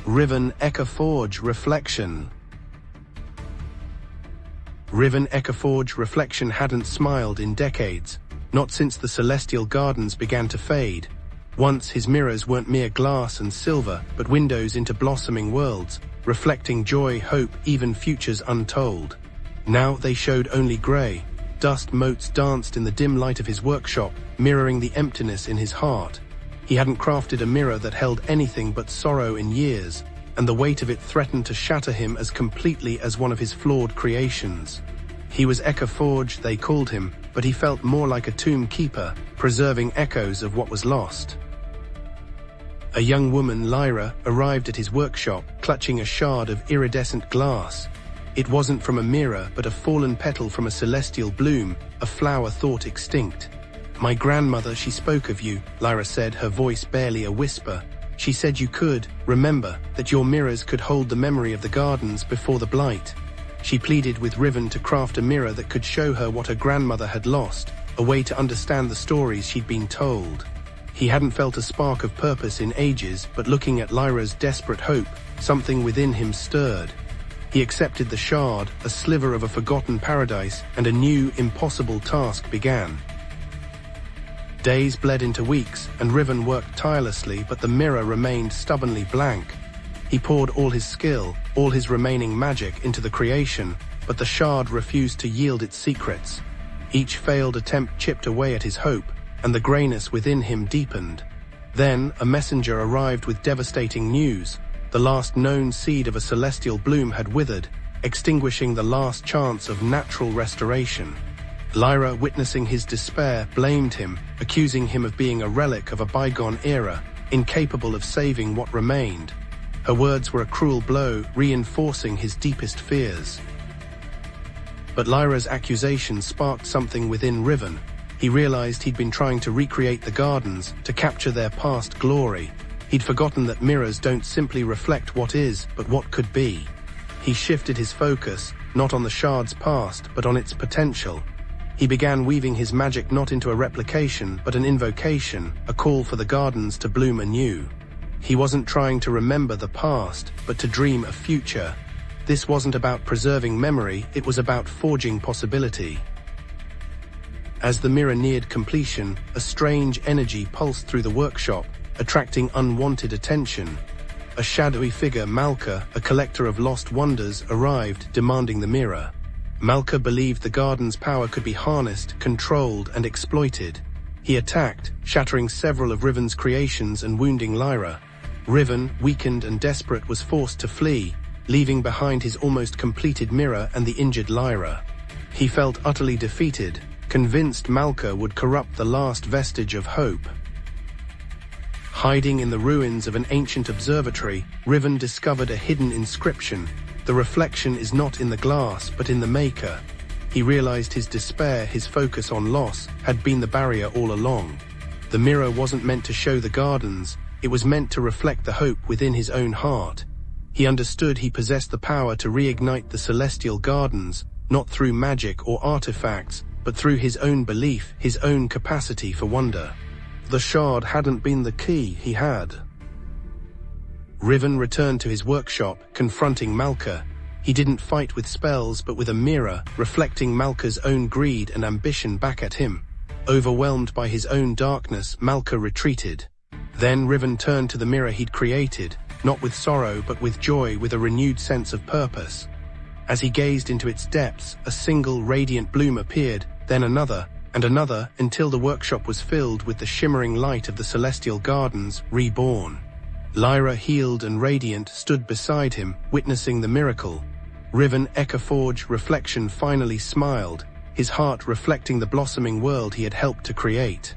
Riven Echoforge Reflection. Riven Echoforge Reflection hadn't smiled in decades, not since the celestial gardens began to fade. Once his mirrors weren't mere glass and silver, but windows into blossoming worlds, reflecting joy, hope, even futures untold. Now they showed only grey. Dust motes danced in the dim light of his workshop, mirroring the emptiness in his heart. He hadn't crafted a mirror that held anything but sorrow in years, and the weight of it threatened to shatter him as completely as one of his flawed creations. He was Echoforge, they called him, but he felt more like a tomb keeper, preserving echoes of what was lost. A young woman, Lyra, arrived at his workshop, clutching a shard of iridescent glass. It wasn't from a mirror, but a fallen petal from a celestial bloom, a flower thought extinct. "My grandmother, she spoke of you," Lyra said, her voice barely a whisper. "She said you could remember, that your mirrors could hold the memory of the gardens before the blight." She pleaded with Riven to craft a mirror that could show her what her grandmother had lost, a way to understand the stories she'd been told. He hadn't felt a spark of purpose in ages, but looking at Lyra's desperate hope, something within him stirred. He accepted the shard, a sliver of a forgotten paradise, and a new, impossible task began. Days bled into weeks, and Riven worked tirelessly, but the mirror remained stubbornly blank. He poured all his skill, all his remaining magic into the creation, but the shard refused to yield its secrets. Each failed attempt chipped away at his hope, and the greyness within him deepened. Then, a messenger arrived with devastating news. The last known seed of a celestial bloom had withered, extinguishing the last chance of natural restoration. Lyra, witnessing his despair, blamed him, accusing him of being a relic of a bygone era, incapable of saving what remained. Her words were a cruel blow, reinforcing his deepest fears. But Lyra's accusation sparked something within Riven. He realized he'd been trying to recreate the gardens, to capture their past glory. He'd forgotten that mirrors don't simply reflect what is, but what could be. He shifted his focus, not on the shard's past, but on its potential. He began weaving his magic not into a replication, but an invocation, a call for the gardens to bloom anew. He wasn't trying to remember the past, but to dream a future. This wasn't about preserving memory, it was about forging possibility. As the mirror neared completion, a strange energy pulsed through the workshop, attracting unwanted attention. A shadowy figure, Malka, a collector of lost wonders, arrived, demanding the mirror. Malka believed the garden's power could be harnessed, controlled, and exploited. He attacked, shattering several of Riven's creations and wounding Lyra. Riven, weakened and desperate, was forced to flee, leaving behind his almost completed mirror and the injured Lyra. He felt utterly defeated, convinced Malka would corrupt the last vestige of hope. Hiding in the ruins of an ancient observatory, Riven discovered a hidden inscription. "The reflection is not in the glass, but in the maker." He realized his despair, his focus on loss, had been the barrier all along. The mirror wasn't meant to show the gardens, it was meant to reflect the hope within his own heart. He understood he possessed the power to reignite the celestial gardens, not through magic or artifacts, but through his own belief, his own capacity for wonder. The shard hadn't been the key, he had. Riven returned to his workshop, confronting Malka. He didn't fight with spells, but with a mirror, reflecting Malka's own greed and ambition back at him. Overwhelmed by his own darkness, Malka retreated. Then Riven turned to the mirror he'd created, not with sorrow, but with joy, with a renewed sense of purpose. As he gazed into its depths, a single radiant bloom appeared, then another, and another, until the workshop was filled with the shimmering light of the celestial gardens, reborn. Lyra, healed and radiant, stood beside him, witnessing the miracle. Riven Echoforge Reflection finally smiled, his heart reflecting the blossoming world he had helped to create.